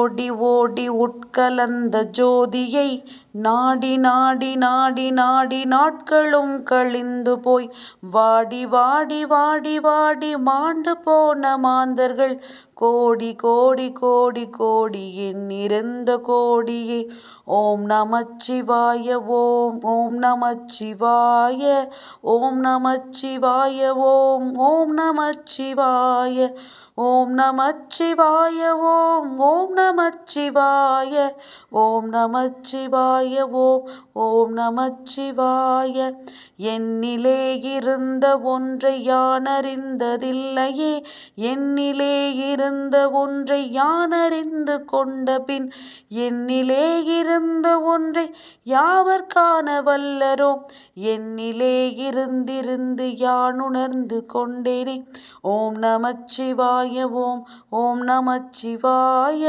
ஓடி ஓடி உட்கலந்த ஜோதியை நாடி நாடி நாடி நாடி நாட்களும் கழிந்து போய் வாடி வாடி வாடி வாடி மாண்டு போன மாந்தர்கள் கோடி கோடி கோடி கோடி எண்ணிறந்த கோடியே. ஓம் நமச்சிவாய ஓம் ஓம் நமச்சிவாய ஓம் நமச்சிவாய ஓம் ஓம் நமச்சிவாய ஓம் நமச்சிவாய ஓம் ஓம் நமச்சிவாய ஓம் நமச்சிவாய ஓம் ஓம் நமச்சிவாய. என்னிலே இருந்த ஒன்றை யானறிந்ததில்லையே, என்னிலே இருந்த ஒன்றை யானறிந்து கொண்ட பின் என்னிலே இருந்த ஒன்றை யாவர் காண வல்லரோ. என்னிலே இருந்திருந்து யானுணர்ந்து கொண்டேனே. ஓம் நமச்சிவாய ஓம் ஓம் நமச்சிவாய.